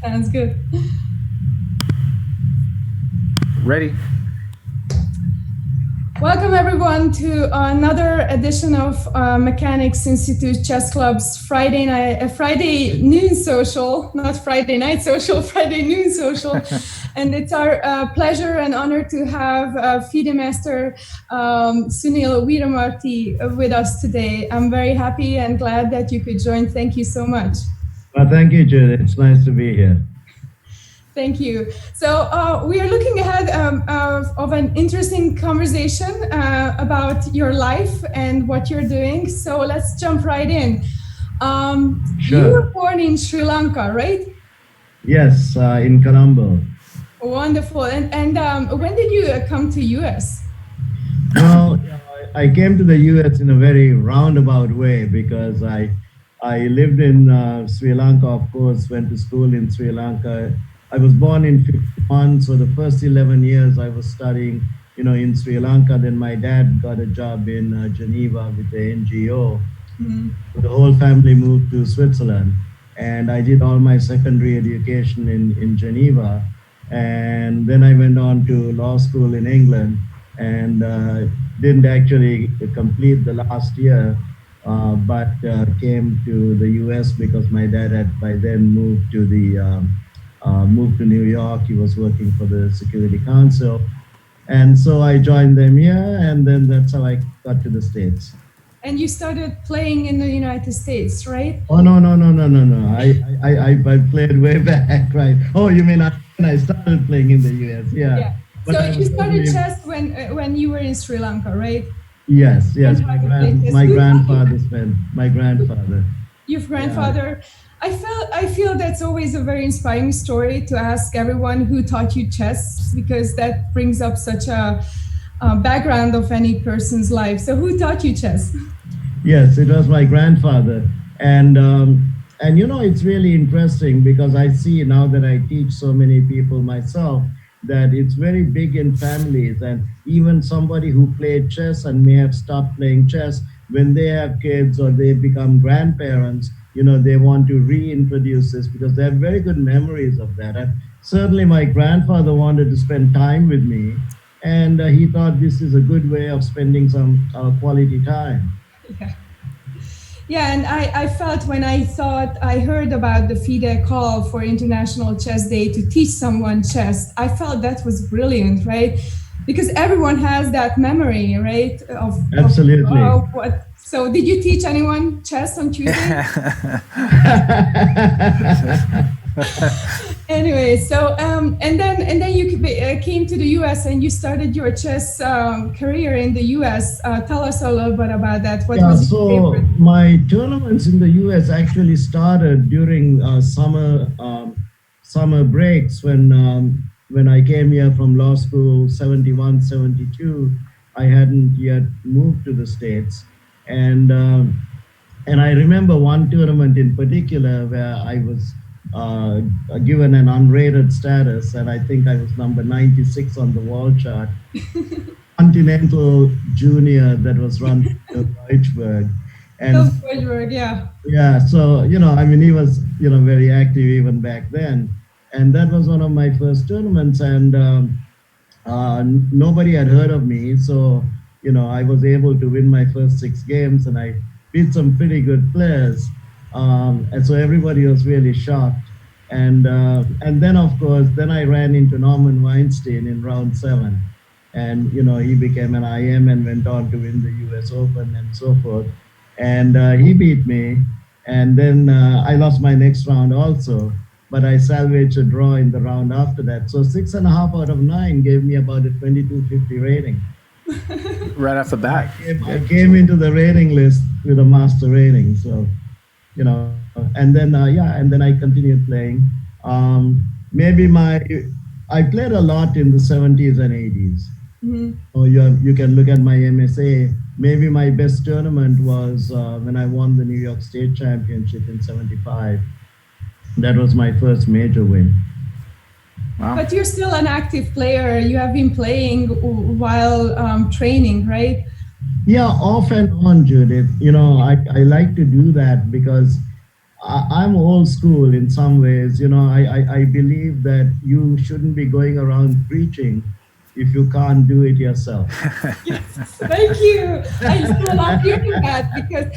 Sounds good. Ready? Welcome everyone to another edition of Mechanics Institute Chess Club's Friday noon social, not Friday night social, Friday noon social. And it's our pleasure and honor to have FIDE Master Sunil Weeramantry with us today. I'm very happy and glad that you could join. Thank you so much. Well, thank you, Jude. It's nice to be here. Thank you. So we are looking ahead of an interesting conversation about your life and what you're doing. So let's jump right in. Sure. You were born in Sri Lanka, right? Yes, in Colombo. Wonderful. And when did you come to US? Well, I came to the US in a very roundabout way because I lived in Sri Lanka, of course, went to school in Sri Lanka. I was born in 1951, so the first 11 years I was studying, in Sri Lanka. Then my dad got a job in Geneva with the NGO. Mm-hmm. So the whole family moved to Switzerland, and I did all my secondary education in Geneva. And then I went on to law school in England and didn't actually complete the last year, but came to the US because my dad had by then moved to New York. He was working for the Security Council. And so I joined them here, and then that's how I got to the States. And you started playing in the United States, right? Oh, no. I played way back, right? Oh, you mean I started playing in the US, yeah. So you started chess when you were in Sri Lanka, right? Yes. My grandfather. Your grandfather. Yeah. I feel that's always a very inspiring story to ask everyone who taught you chess, because that brings up such a background of any person's life. So who taught you chess? Yes, it was my grandfather. And it's really interesting because I see now that I teach so many people myself that it's very big in families, and even somebody who played chess and may have stopped playing chess, when they have kids or they become grandparents, they want to reintroduce this because they have very good memories of that. And certainly my grandfather wanted to spend time with me, and he thought this is a good way of spending some quality time. Yeah, and I felt when I heard about the FIDE call for International Chess Day to teach someone chess, I felt that was brilliant, right? Because everyone has that memory, right? Absolutely. So did you teach anyone chess on Tuesday? Anyway, so and then you came to the US and you started your chess career in the US. Tell us a little bit about that. What was your favorite? My tournaments in the US actually started during summer breaks when I came here from law school, 71, 72. I hadn't yet moved to the States. And I remember one tournament in particular where I was given an unrated status, and I think I was number 96 on the wall chart. Continental Junior that was run in Deutschburg. Deutschburg, yeah. Yeah, so, he was, very active even back then. And that was one of my first tournaments, and nobody had heard of me. So, I was able to win my first 6 games, and I beat some pretty good players. And so everybody was really shocked. And then, of course, I ran into Norman Weinstein in round 7. And, he became an IM and went on to win the US Open and so forth. And he beat me. And then I lost my next round also. But I salvaged a draw in the round after that. So 6.5 out of 9 gave me about a 2250 rating. Right off the bat. I came into the rating list with a master rating. So, and then I continued playing. I played a lot in the 70s and 80s. Mm-hmm. So you can look at my MSA. Maybe my best tournament was when I won the New York State Championship in 75. That was my first major win. Wow. But you're still an active player. You have been playing while training, right? Yeah, off and on, Judith. I like to do that because I'm old school in some ways. I believe that you shouldn't be going around preaching if you can't do it yourself. Yes, thank you. I still love hearing that because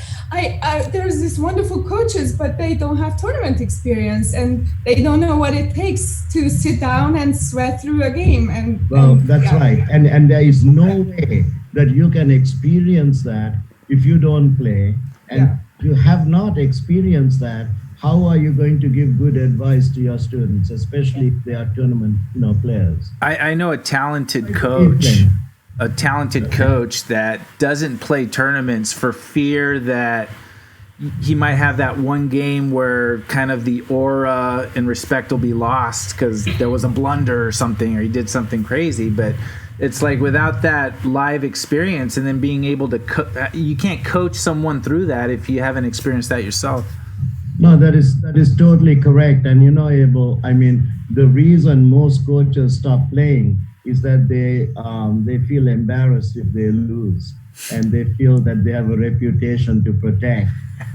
there's these wonderful coaches, but they don't have tournament experience and they don't know what it takes to sit down and sweat through a game. That's right. And there is no way that you can experience that if you don't play. And if you have not experienced that, how are you going to give good advice to your students, especially if they are tournament players? I know a talented coach that doesn't play tournaments for fear that he might have that one game where kind of the aura and respect will be lost because there was a blunder or something, or he did something crazy. But it's like without that live experience and then being able to you can't coach someone through that if you haven't experienced that yourself. No, that is totally correct. And Abel, I mean, the reason most coaches stop playing is that they feel embarrassed if they lose, and they feel that they have a reputation to protect,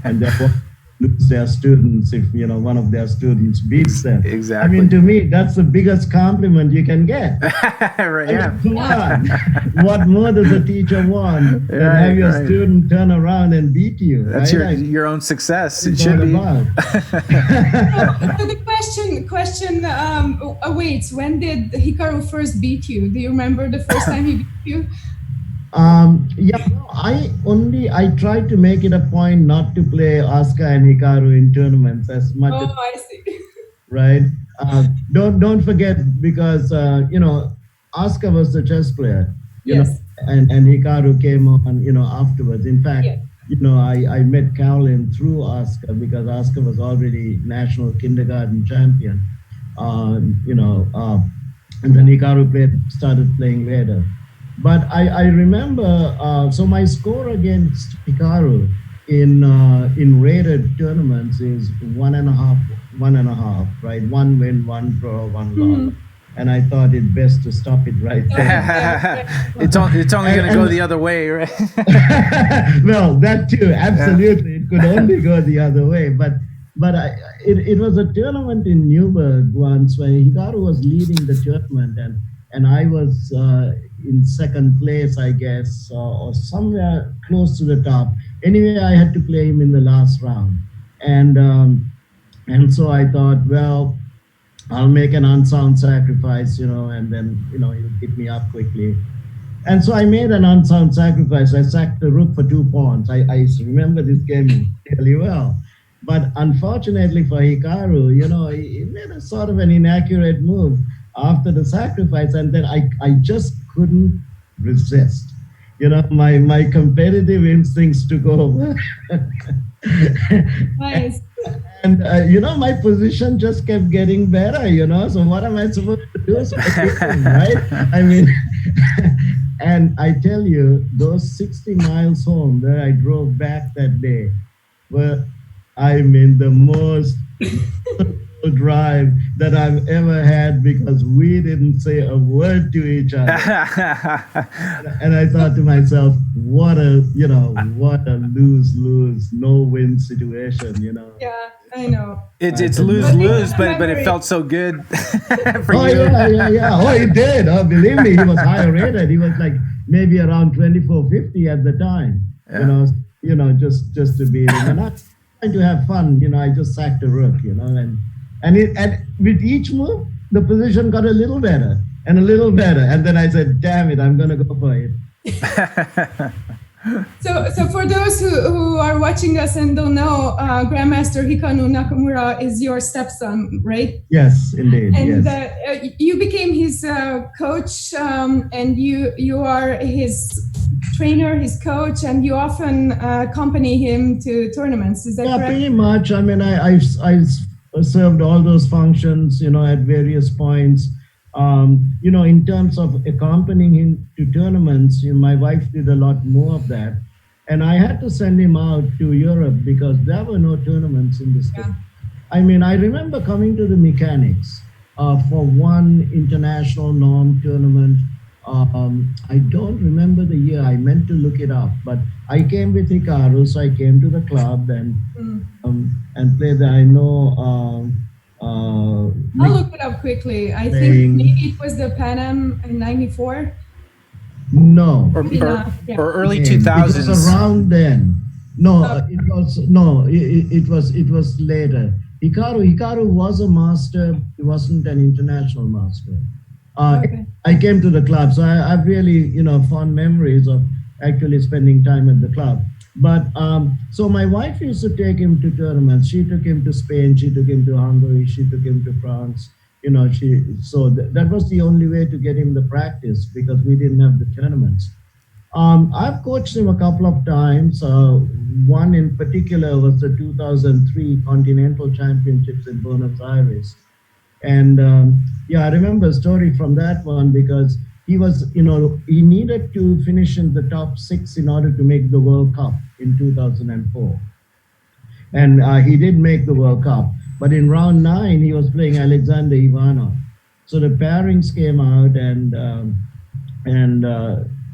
and therefore lose their students if one of their students beats them. Exactly. I mean, to me, that's the biggest compliment you can get. Right. Yeah. Come on. What more does a teacher want than have your student turn around and beat you? That's right? your own success. It should be. So the question awaits. When did Hikaru first beat you? Do you remember the first time he beat you? I tried to make it a point not to play Oscar and Hikaru in tournaments as much. Oh, I see. Right. Don't forget, because Oscar was the chess player. Yes. And Hikaru came on afterwards. In fact, I met Carolyn through Oscar because Oscar was already national kindergarten champion. And then Hikaru started playing later. But I remember, so my score against Hikaru in rated tournaments is 1.5, right? 1 win, 1 draw, 1 loss. And I thought it best to stop it right there. It's only going to go the other way, right? Well, that too, absolutely. It could only go the other way. But it was a tournament in Newburgh once where Hikaru was leading the tournament, and I was in second place, I guess, or somewhere close to the top. Anyway, I had to play him in the last round. And so I thought, well, I'll make an unsound sacrifice, and then, he'll pick me up quickly. And so I made an unsound sacrifice. I sacked the rook for 2 pawns. I remember this game really well. But unfortunately for Hikaru, he made a sort of an inaccurate move after the sacrifice, and then I just couldn't resist. My competitive instincts took over. Nice. And my position just kept getting better. So what am I supposed to do? Right? I mean, and I tell you, those 60 miles home that I drove back that day were, the most drive that I've ever had, because we didn't say a word to each other. And I thought to myself, what a lose-lose, no-win situation, Yeah, I know. It's lose-lose, but it felt so good for you. Yeah. Oh, it did. Oh, believe me, he was higher rated. He was like maybe around 2450 at the time. Yeah. Just to beat him. And I'm trying to have fun. I just sacked a rook. And with each move, the position got a little better and a little better. And then I said, damn it, I'm going to go for it. So for those who are watching us and don't know, Grandmaster Hikaru Nakamura is your stepson, right? Yes, indeed. And yes. You became his coach, and you are his trainer, his coach, and you often accompany him to tournaments. Is that correct? Yeah, pretty much. I mean, I served all those functions, at various points. In terms of accompanying him to tournaments, my wife did a lot more of that. And I had to send him out to Europe because there were no tournaments in the States. I mean, I remember coming to the mechanics for one international norm tournament I don't remember the year. I meant to look it up, but I came with Hikaru, so I came to the club and played. I know I'll Nick look it up quickly. I think playing. maybe it was the Pan Am in '94. No, or, Maybe or, not. Yeah. or early it was 2000s. around then. No, Oh, it was no, it was later. Hikaru was a master. He wasn't an international master. okay. I came to the club, so I've really fond memories of actually spending time at the club. But so my wife used to take him to tournaments. She took him to Spain. She took him to Hungary. She took him to France. That was the only way to get him the practice because we didn't have the tournaments. I've coached him a couple of times. One in particular was the 2003 Continental Championships in Buenos Aires. And yeah, I remember a story from that one because he needed to finish in the top six in order to make the World Cup in 2004. And he did make the World Cup. But in round nine, he was playing Alexander Ivanov. So the pairings came out, and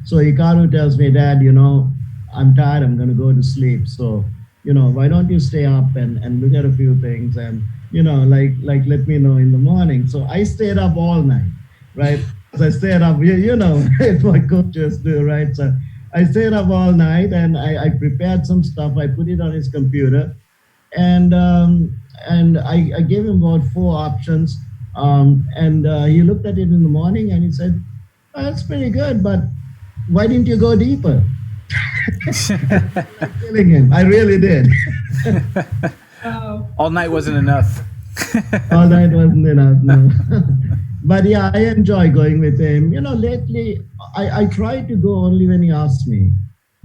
so Hikaru tells me, Dad, I'm tired. I'm going to go to sleep. So, why don't you stay up and look at a few things and, like let me know in the morning. So I stayed up all night, right? So I stayed up, it's what coaches do, right? So I stayed up all night and I prepared some stuff. I put it on his computer and I gave him about four options. And he looked at it in the morning and he said, "Oh, that's pretty good, but why didn't you go deeper?" Killing him. I really did. Oh, All night wasn't enough. All night wasn't enough, no. But yeah, I enjoy going with him. Lately, I try to go only when he asks me.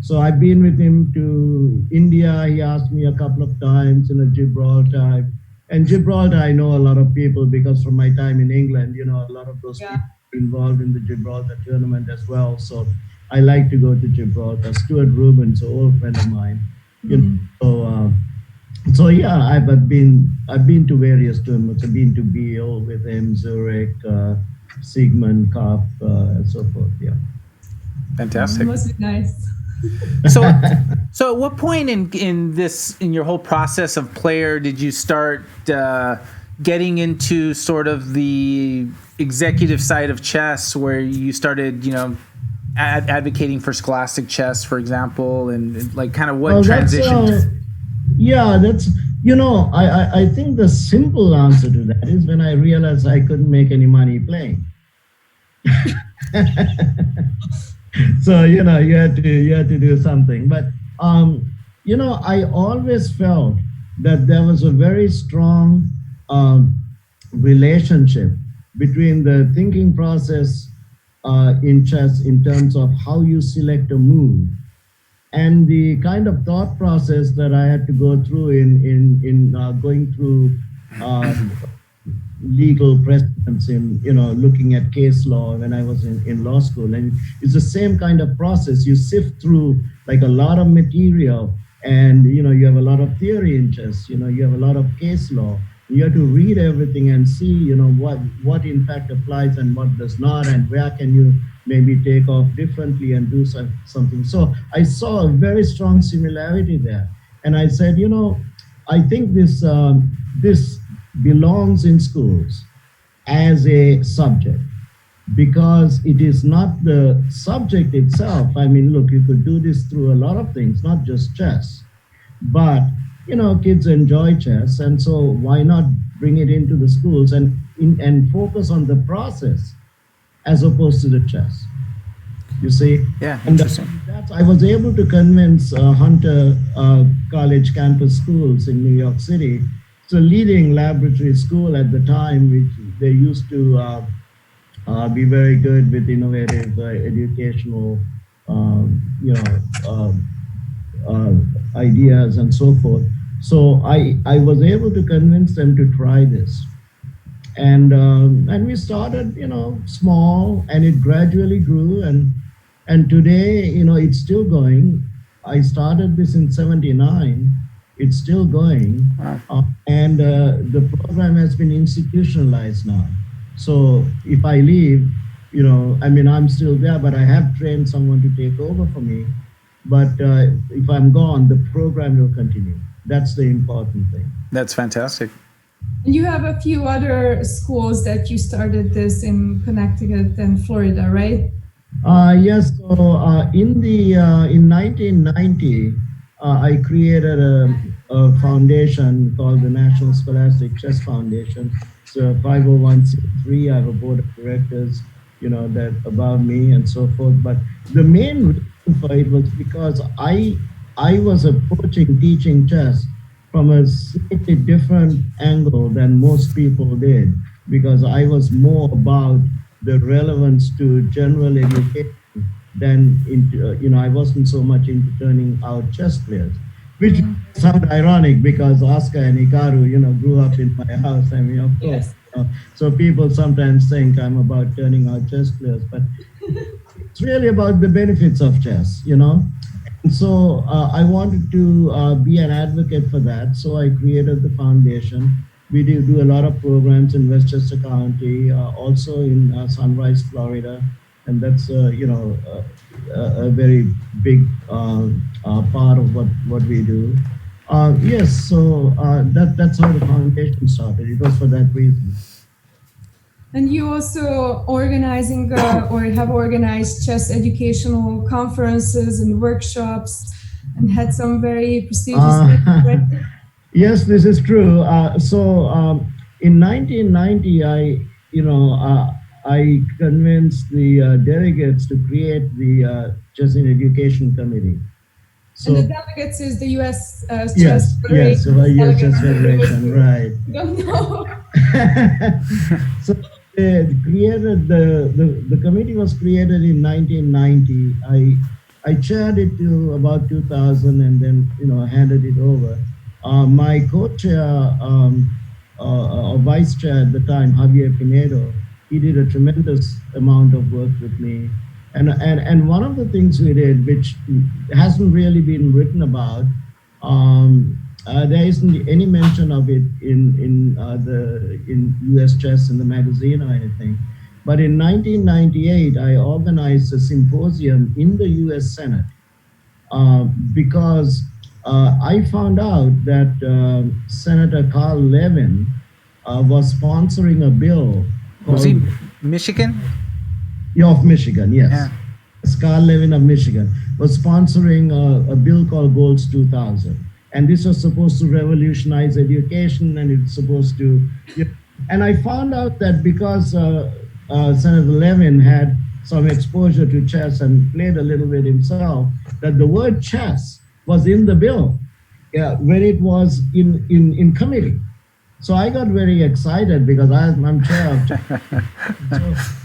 So I've been with him to India. He asked me a couple of times, Gibraltar. And Gibraltar, I know a lot of people because from my time in England, a lot of those yeah. people involved in the Gibraltar tournament as well. So I like to go to Gibraltar. Stuart Rubin's an old friend of mine. So yeah, I've been to various tournaments. I've been to Biel with him, Zurich, Sigmund Cup, and so forth. Yeah. Fantastic. It must be nice. So at what point in your whole process of player did you start getting into sort of the executive side of chess, where you started, advocating for Scholastic chess, for example, and like kind of what transitioned? That's I think the simple answer to that is when I realized I couldn't make any money playing. So you had to do something. But I always felt that there was a very strong relationship between the thinking process in chess in terms of how you select a move and the kind of thought process that I had to go through in going through legal precedents in looking at case law when I was in law school. And it's the same kind of process. You sift through like a lot of material, and you have a lot of theory in chess. You have a lot of case law. You have to read everything and see what in fact applies and what does not, and where can you maybe take off differently and do something. So I saw a very strong similarity there, and I said, I think this belongs in schools as a subject, because it is not the subject itself. I mean, look, you could do this through a lot of things, not just chess, but kids enjoy chess, and so why not bring it into the schools and focus on the process as opposed to the chess? You see? Yeah, and interesting. I was able to convince Hunter College campus schools in New York City. It's a leading laboratory school at the time, which they used to be very good with innovative educational, ideas and so forth. So I was able to convince them to try this, and we started small, and it gradually grew, and today it's still going. I started this in '79. It's still going. Wow. And the program has been institutionalized now. So if I leave, I mean, I'm still there, but I have trained someone to take over for me. But if I'm gone, the program will continue. That's the important thing. That's fantastic. And you have a few other schools that you started this in Connecticut and Florida, right? Yes. So in 1990, I created a foundation called the National Scholastic Chess Foundation. It's a 501c3. I have a board of directors, that above me and so forth. But the main reason for it was because I was approaching teaching chess from a slightly different angle than most people did, because I was more about the relevance to general education than into, I wasn't so much into turning out chess players, which sounds ironic because Oscar and Hikaru, grew up in my house. I mean, of course. Yes. So people sometimes think I'm about turning out chess players, but it's really about the benefits of chess, And so I wanted to be an advocate for that. So I created the foundation. We do a lot of programs in Westchester County, also in Sunrise, Florida, and that's a very big part of what we do. Yes, so that's how the foundation started. It was for that reason. And you also organizing or have organized chess educational conferences and workshops, and had some very prestigious. Yes, this is true. In 1990, I convinced the delegates to create the Chess in Education Committee. So, and the delegates is the U.S. Chess Federation. Yes, U.S. Chess Federation, right. I don't know. So they created the committee was created in 1990. I chaired it till about 2000, and then handed it over. My co-chair or vice chair at the time, Javier Pinedo, he did a tremendous amount of work with me. And one of the things we did, which hasn't really been written about, there isn't any mention of it in U.S. Chess in the magazine or anything. But in 1998, I organized a symposium in the U.S. Senate because I found out that Senator Carl Levin was sponsoring a bill. Was he Michigan? Yeah, of Michigan, yes. Yeah. Carl Levin of Michigan was sponsoring a bill called Goals 2000. And this was supposed to revolutionize education, and it's supposed to... And I found out that because Senator Levin had some exposure to chess and played a little bit himself, that the word chess was in the bill when it was in committee. So I got very excited because I'm chair of chess.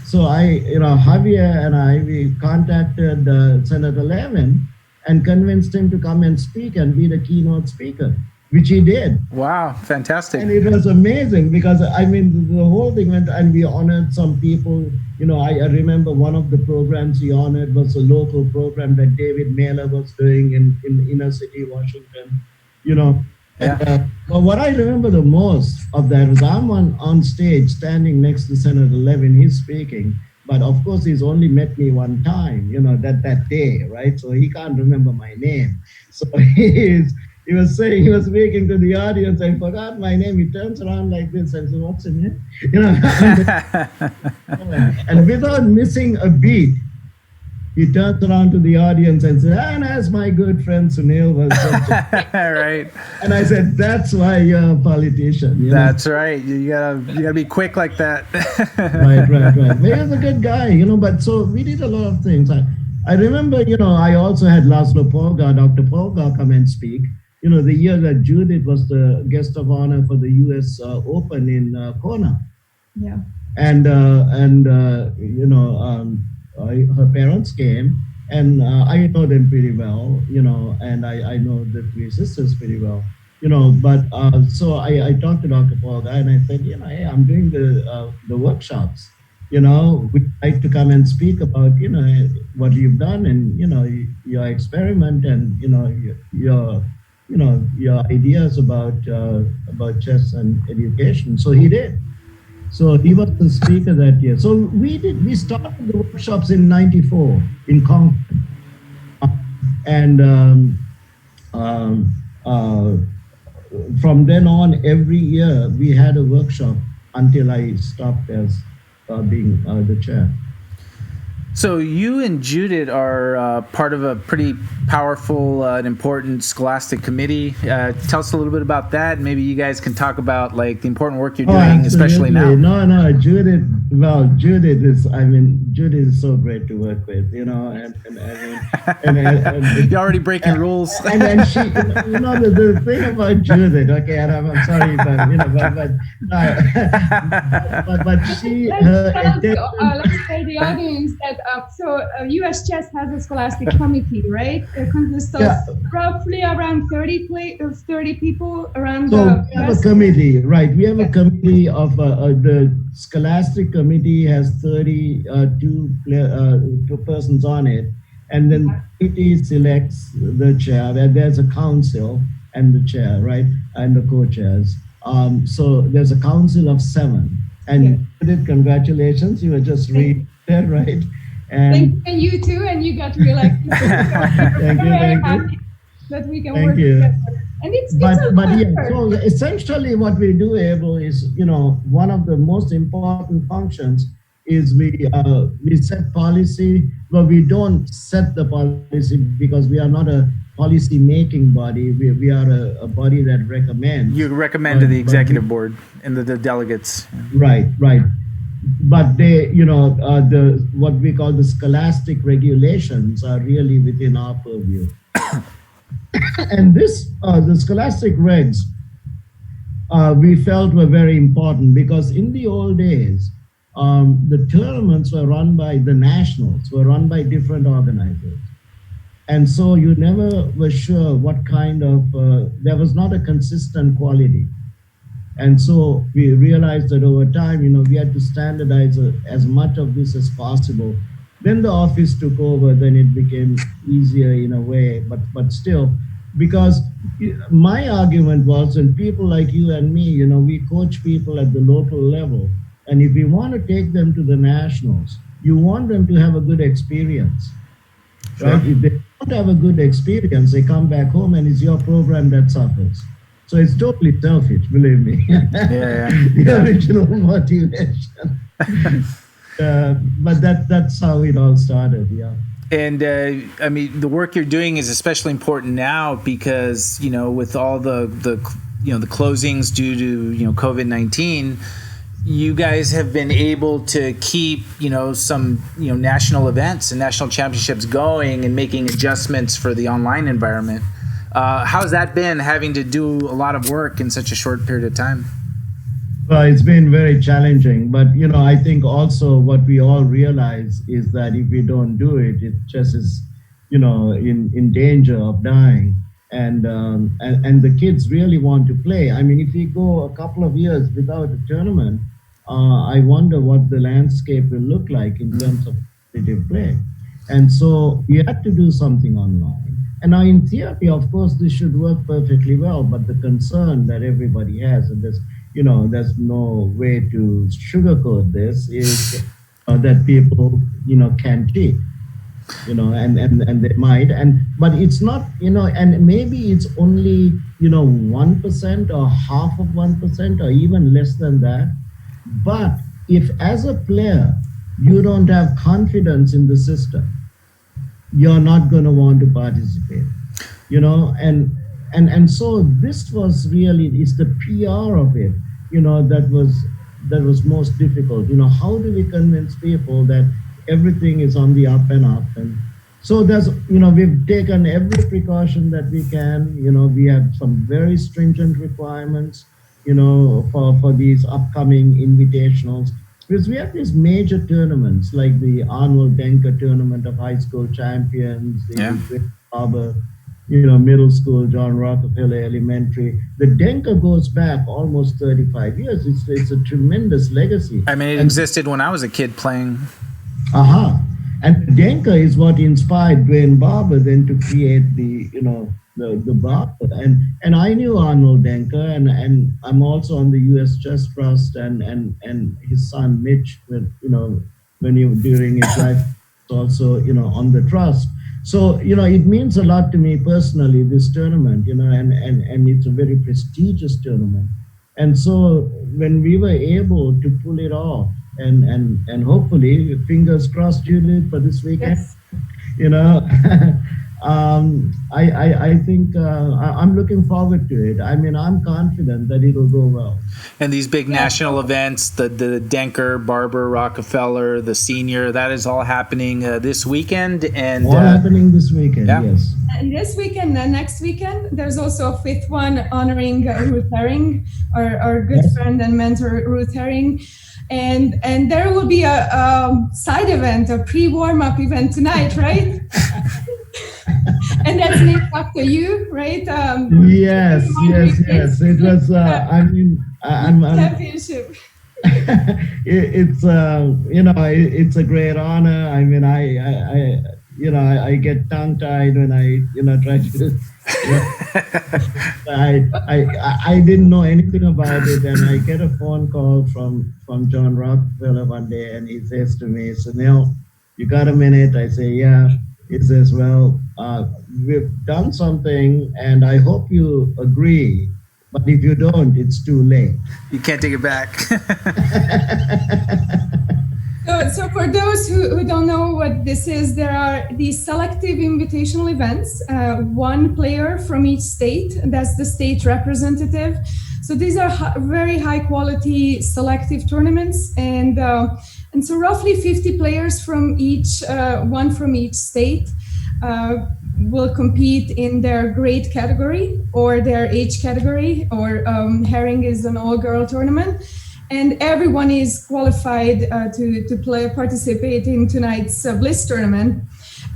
So Javier and we contacted Senator Levin and convinced him to come and speak and be the keynote speaker, which he did. Wow, fantastic. And it was amazing because, the whole thing went, and we honored some people. I remember one of the programs he honored was a local program that David Mailer was doing in inner city Washington, Yeah. But what I remember the most of that was I'm on stage standing next to Senator Levin, he's speaking. But of course, he's only met me one time, that day, right? So he can't remember my name. So he was speaking to the audience. I forgot my name. He turns around like this and says, "What's in it?" And without missing a beat, he turns around to the audience and says, "And as my good friend Sunil was." Right. And I said, "That's why you're a politician." That's right. You gotta be quick like that. Right. But he was a good guy, But so we did a lot of things. I remember, I also had Laszlo Polgar, Dr. Polgar, come and speak. The year that Judith was the guest of honor for the U.S. Open in Kona. Yeah. And her parents came, and I know them pretty well, and I know the three sisters pretty well, but so I talked to Dr. Polgar and I said, hey, I'm doing the workshops, we'd like to come and speak about, what you've done and, your experiment and, your ideas about chess and education. So he did. So he was the speaker that year. So we started the workshops in '94 in Concord. And from then on, every year we had a workshop until I stopped as being the chair. So you and Judith are part of a pretty powerful and important Scholastic Committee. Tell us a little bit about that. Maybe you guys can talk about like the important work you're doing, especially now. No, Judith. Well, Judith is so great to work with, you know, and you're already breaking rules. And then she, you know, the thing about Judith, okay, and I'm sorry, but you know, but she. Let's tell the audience that U.S. Chess has a Scholastic Committee, right? It consists of roughly around 30 people around the. We have a committee, right? We have a committee of the Scholastic Committee has 32 persons on it, and then it selects the chair. There's a council and the chair, right, and the co-chairs. So there's a council of 7. And Judith, congratulations, you were just read that, right? And you too, and you got reelected. Thank you. That we can work together. And so essentially what we do, Abel, is, you know, one of the most important functions is we set policy, but we don't set the policy because we are not a policy making body. We are a body that recommends. You recommend to the executive board and the delegates. Right. But they, you know, what we call the scholastic regulations are really within our purview. And the scholastic regs, we felt were very important because in the old days, the tournaments were run by the nationals, were run by different organizers. And so you never were sure what kind of, there was not a consistent quality. And so we realized that over time, you know, we had to standardize as much of this as possible. Then the office took over, then it became easier in a way, but still, because my argument was, and people like you and me, you know, we coach people at the local level. And if you want to take them to the nationals, you want them to have a good experience, right? If they don't have a good experience, they come back home and it's your program that suffers. So it's totally selfish, believe me. The original motivation. But that's how it all started, And I mean, the work you're doing is especially important now because, you know, with all the closings due to, COVID-19, you guys have been able to keep, some, national events and national championships going and making adjustments for the online environment. How's that been, having to do a lot of work in such a short period of time? Well, it's been very challenging, but I think also what we all realize is that if we don't do it, it just is, in danger of dying. And the kids really want to play. I mean, if we go a couple of years without a tournament, I wonder what the landscape will look like in terms of competitive play. And so we had to do something online. And now in theory, of course, this should work perfectly well, but the concern that everybody has, and there's no way to sugarcoat this, is that people, can cheat, and they might, but it's not, and maybe it's only, 1% or half of 1% or even less than that. But if as a player, you don't have confidence in the system, you're not going to want to participate, and so this was really, it's the PR of it, that was most difficult. How do we convince people that everything is on the up and up? And so there's, we've taken every precaution that we can. We have some very stringent requirements, for these upcoming invitationals, because we have these major tournaments like the Arnold Denker Tournament of High School Champions, the Harbor, middle school, John Rockefeller Elementary. The Denker goes back almost 35 years. It's a tremendous legacy. I mean, it existed when I was a kid playing. And Denker is what inspired Dwayne Barber then to create the, the bar. And I knew Arnold Denker, and I'm also on the U.S. Chess Trust, and his son Mitch, when he during his life, also on the trust. So it means a lot to me personally, this tournament, and it's a very prestigious tournament. And so when we were able to pull it off, and hopefully, fingers crossed, Juliet, for this weekend, Yes. you know I think I'm looking forward to it. I mean, I'm confident that it'll go well. And these big national events, the Denker, Barber, Rockefeller, the Senior, that is all happening this weekend. And All happening this weekend. yeah. Yes. And this weekend and next weekend, there's also a fifth one honoring Ruth Herring, our good Yes. friend and mentor, Ruth Herring. And there will be a side event, a pre-warm-up event tonight, right? And that's named after you, right? Yes. It was. I'm championship. it's it's a great honor. I mean, I get tongue tied when I try to. I didn't know anything about it, and I get a phone call from John Rockefeller one day, and he says to me, "Sunil, you got a minute?" I say, "Yeah." He says, "Well, we've done something, and I hope you agree. But if you don't, it's too late." You can't take it back. So for those who don't know what this is, there are these selective invitational events, one player from each state, that's the state representative. So these are very high quality selective tournaments, and so roughly 50 players from each, one from each state, will compete in their grade category or their age category, or Herring is an all-girl tournament. And everyone is qualified to participate in tonight's Bliss tournament.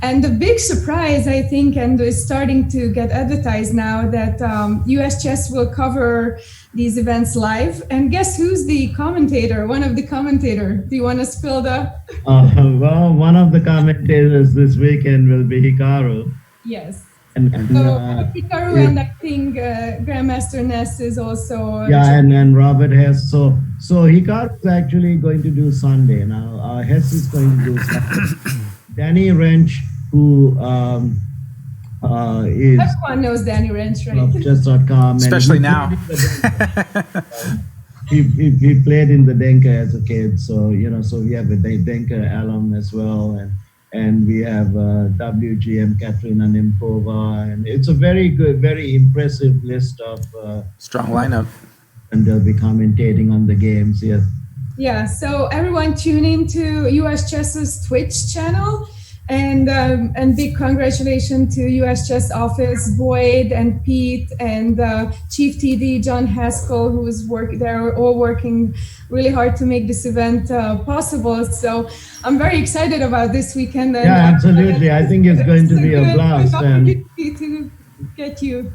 And the big surprise, I think, and is starting to get advertised now, that US Chess will cover these events live. And guess who's the commentator, one of the commentators? Do you want to spill the... Well, one of the commentators this weekend will be Hikaru. Yes. And Hikaru, and I think Grandmaster Ness is also... and Robert Hess. So Hikaru is actually going to do Sunday. Now, Hess is going to do Sunday. Danny Wrench, who is... Everyone knows Danny Wrench, right? Of Chess.com. Especially now. He played in the Denker as a kid. So, so we have a Denker alum as well. And we have WGM Katrina Nimpova, and it's a very good, very impressive list of strong lineup. And they'll be commentating on the games. Yes. Yeah. So everyone, tune into US Chess's Twitch channel, and big congratulations to US Chess office, Boyd and Pete and Chief TD John Haskell, they're all working really hard to make this event possible. So I'm very excited about this weekend. And yeah, absolutely. I think it's going to be a blast. And to get you.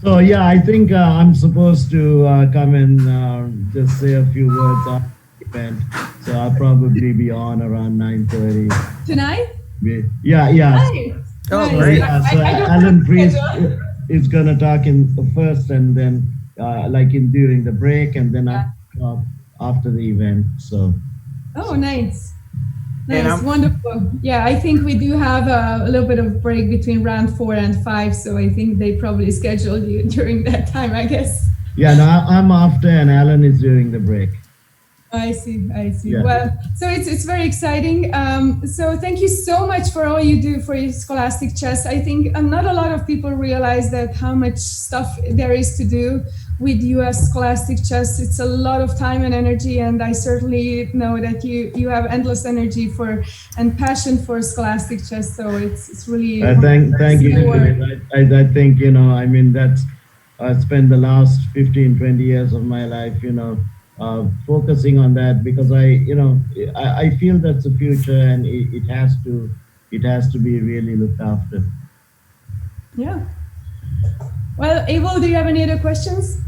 So yeah, I think I'm supposed to come and just say a few words on the event. So I'll probably be on around 9:30 tonight. Yeah. Nice. Oh, Nice. great. So Alan Priest is going to talk in first, and then during the break, and then after the event. So. Oh, nice. Nice, wonderful. Yeah, I think we do have a little bit of break between round 4 and 5, so I think they probably scheduled you during that time, I guess. Yeah, no, I'm after, and Alan is during the break. I see. Yeah. Well, so it's very exciting. So thank you so much for all you do for Scholastic Chess. I think not a lot of people realize that how much stuff there is to do with US Scholastic Chess. It's a lot of time and energy, and I certainly know that you have endless energy and passion for Scholastic Chess. So it's really thank you. I think I mean I spent the last 15-20 years of my life focusing on that, because I feel that's the future, and it has to be really looked after. Yeah. Well, Abel, do you have any other questions?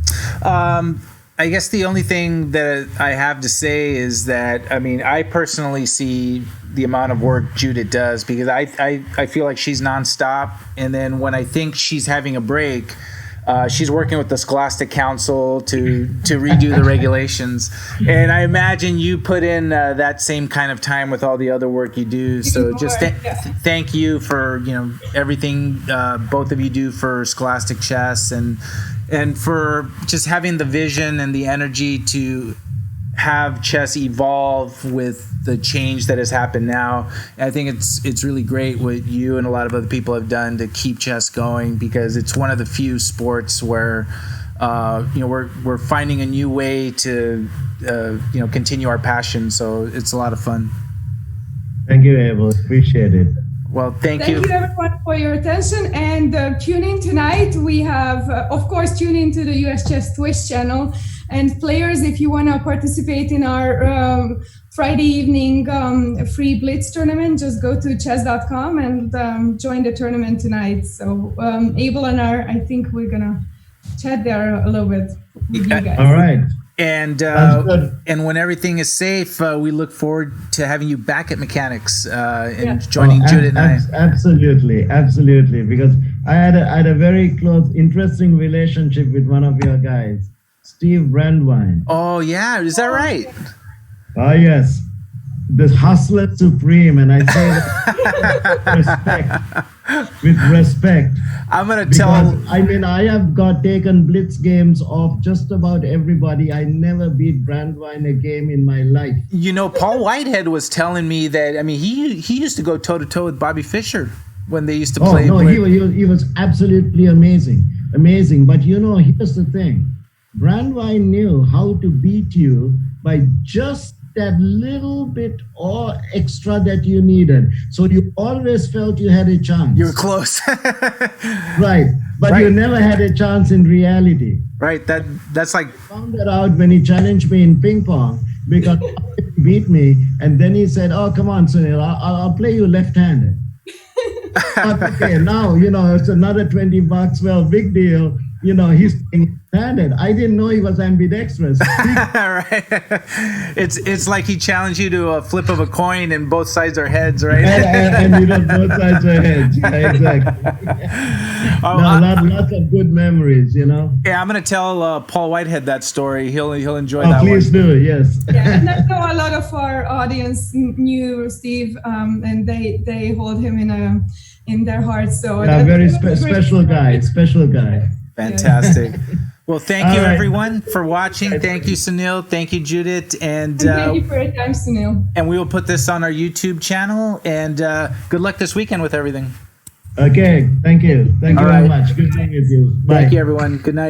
I guess the only thing that I have to say is that, I mean, I personally see the amount of work Judith does, because I feel like she's nonstop. And then when I think she's having a break, she's working with the Scholastic Council to redo the regulations. And I imagine you put in that same kind of time with all the other work you do. So just thank you for, you know, everything both of you do for Scholastic Chess, and for just having the vision and the energy to have chess evolve with the change that has happened now. And I think it's really great what you and a lot of other people have done to keep chess going, because it's one of the few sports where you know, we're finding a new way to you know, continue our passion. So it's a lot of fun. Thank you, Abel. Appreciate it. Well, thank you. Thank you everyone for your attention, and tune in tonight. We have, of course, tune into the US Chess Twitch channel. And players, if you want to participate in our Friday evening free Blitz tournament, just go to chess.com and join the tournament tonight. So Abel and I think we're going to chat there a little bit with you guys. All right. And when everything is safe, we look forward to having you back at Mechanics and joining Judith and I. Absolutely. Because I had a very close, interesting relationship with one of your guys, Steve Brandwine. Oh yeah, is that right? Oh yes, the hustler supreme, and I say that with respect. I'm gonna tell. I mean, I have taken blitz games off just about everybody. I never beat Brandwine a game in my life. You know, Paul Whitehead was telling me that. I mean, he used to go toe to toe with Bobby Fischer when they used to play. Oh no, he was absolutely amazing. But you know, here's the thing. Brandwine knew how to beat you by just that little bit or extra that you needed. So you always felt you had a chance. You were close. Right. But you never had a chance in reality. Right. That's like... I found that out when he challenged me in ping pong, because he beat me. And then he said, oh, come on, Sunil, I'll play you left-handed. Okay, now, you know, it's another $20. Well, big deal. You know, he's left-handed. I didn't know he was ambidextrous. Right. It's like he challenged you to a flip of a coin and both sides are heads, right? and you know, both sides are heads. Yeah, exactly. Lots of good memories, you know. Yeah, I'm going to tell Paul Whitehead that story. He'll enjoy that please one. Do, yes. Yeah, and I know a lot of our audience knew Steve, and they hold him in their hearts. So yeah, very special guy. Fantastic. Well, thank you everyone for watching. Thank you, Sunil. Thank you, Judith. And thank you for your time, Sunil. And we will put this on our YouTube channel. And good luck this weekend with everything. Okay. Thank you. Thank you very much. Good being with you. Bye. Thank you, everyone. Good night.